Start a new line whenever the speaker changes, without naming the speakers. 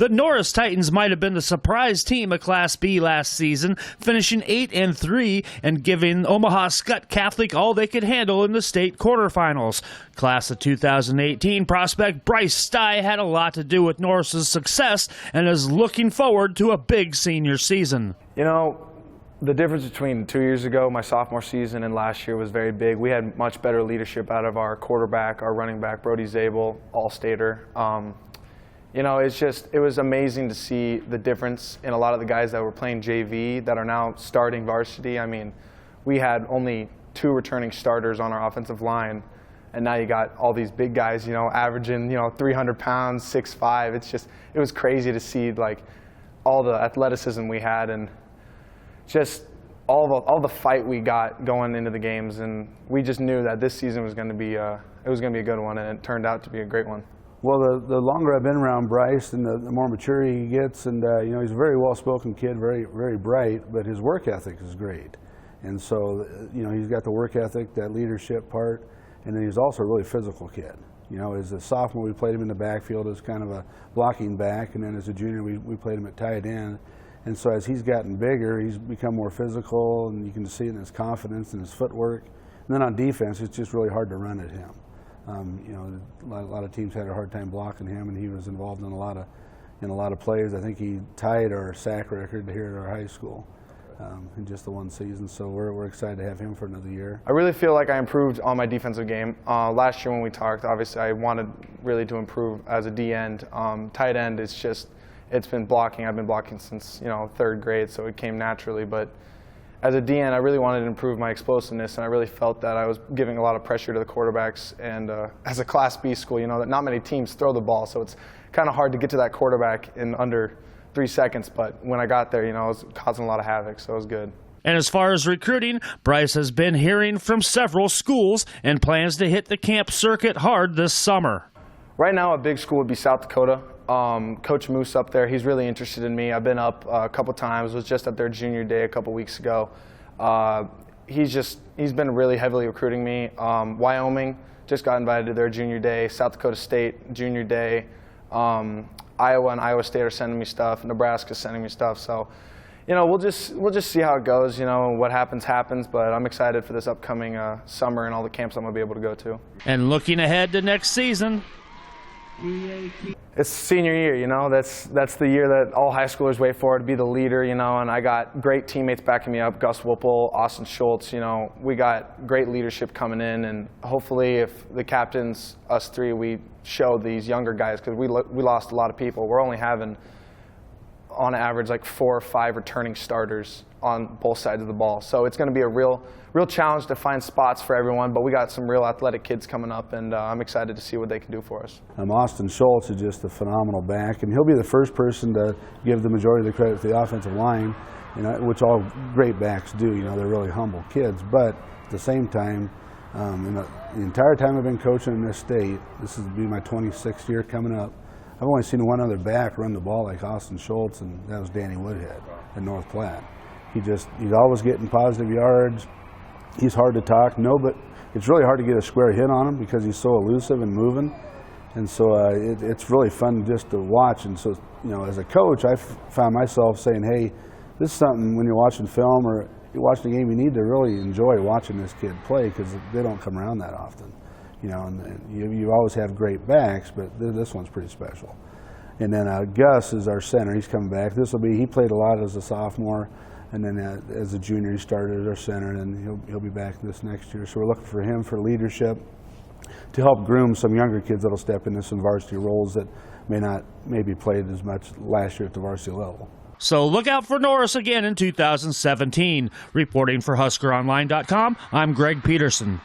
The Norris Titans might have been the surprise team of Class B last season, finishing 8-3 and giving Omaha Skutt Catholic all they could handle in the state quarterfinals. Class of 2018 prospect Bryce Stai had a lot to do with Norris's success and is looking forward to a big senior season.
You know, the difference between 2 years ago, my sophomore season, and last year was very big. We had much better leadership out of our quarterback, our running back, Brody Zabel, all-stater. You know, it was amazing to see the difference in a lot of the guys that were playing JV that are now starting varsity. I mean, we had only 2 returning starters on our offensive line, and now you got all these big guys, you know, averaging, 300 pounds, 6'5". It was crazy to see, like, all the athleticism we had and just all the fight we got going into the games, and we just knew that this season was going to be a good one, and it turned out to be a great one.
Well, the longer I've been around Bryce, and the more mature he gets, and he's a very well-spoken kid, very very bright, but his work ethic is great, and so he's got the work ethic, that leadership part, and then he's also a really physical kid. As a sophomore, we played him in the backfield as kind of a blocking back, and then as a junior, we played him at tight end. And so as he's gotten bigger, he's become more physical, and you can see it in his confidence and his footwork. And then on defense, it's just really hard to run at him. A lot of teams had a hard time blocking him, and he was involved in a lot of plays. I think he tied our sack record here at our high school in just the one season. So we're excited to have him for another year.
I really feel like I improved on my defensive game. Last year when we talked, obviously I wanted really to improve as a D end. Tight end it's been blocking. I've been blocking since 3rd grade, so it came naturally. But as a DN, I really wanted to improve my explosiveness, and I really felt that I was giving a lot of pressure to the quarterbacks. And as a Class B school, that not many teams throw the ball, so it's kind of hard to get to that quarterback in under 3 seconds. But when I got there, it was causing a lot of havoc, so it was good.
And as far as recruiting, Bryce has been hearing from several schools and plans to hit the camp circuit hard this summer.
Right now, a big school would be South Dakota. Coach Moose up there, he's really interested in me. I've been up a couple times, was just at their junior day a couple weeks ago. He's been really heavily recruiting me. Wyoming just got invited to their junior day. South Dakota State junior day. Iowa and Iowa State are sending me stuff. Nebraska's sending me stuff. So, we'll just see how it goes. What happens happens. But I'm excited for this upcoming summer and all the camps I'm gonna be able to go to.
And looking ahead to next season.
It's senior year, that's the year that all high schoolers wait for, to be the leader, and I got great teammates backing me up, Gus Woeppel, Schultz, we got great leadership coming in, and hopefully if the captains, us 3, we show these younger guys, because we lost a lot of people. We're only having, on average, like 4 or 5 returning starters on both sides of the ball. So it's going to be a real challenge to find spots for everyone, but we got some real athletic kids coming up, and I'm excited to see what they can do for us.
Schultz is just a phenomenal back, and he'll be the first person to give the majority of the credit to the offensive line, which all great backs do. They're really humble kids, but at the same time, in the entire time I've been coaching in this state, this will be my 26th year coming up, I've only seen one other back run the ball like Schultz, and that was Danny Woodhead at North Platte. He's always getting positive yards. He's hard to talk. But it's really hard to get a square hit on him because he's so elusive and moving. And so it's really fun just to watch. And so, as a coach, I found myself saying, hey, this is something when you're watching film or you're watching a game, you need to really enjoy watching this kid play because they don't come around that often. And you always have great backs, but this one's pretty special. And then Gus is our center. He's coming back. He played a lot as a sophomore. And then as a junior, he started as our center, and he'll be back this next year. So we're looking for him for leadership to help groom some younger kids that'll step into some varsity roles that maybe played as much last year at the varsity level.
So look out for Norris again in 2017. Reporting for HuskerOnline.com, I'm Greg Peterson.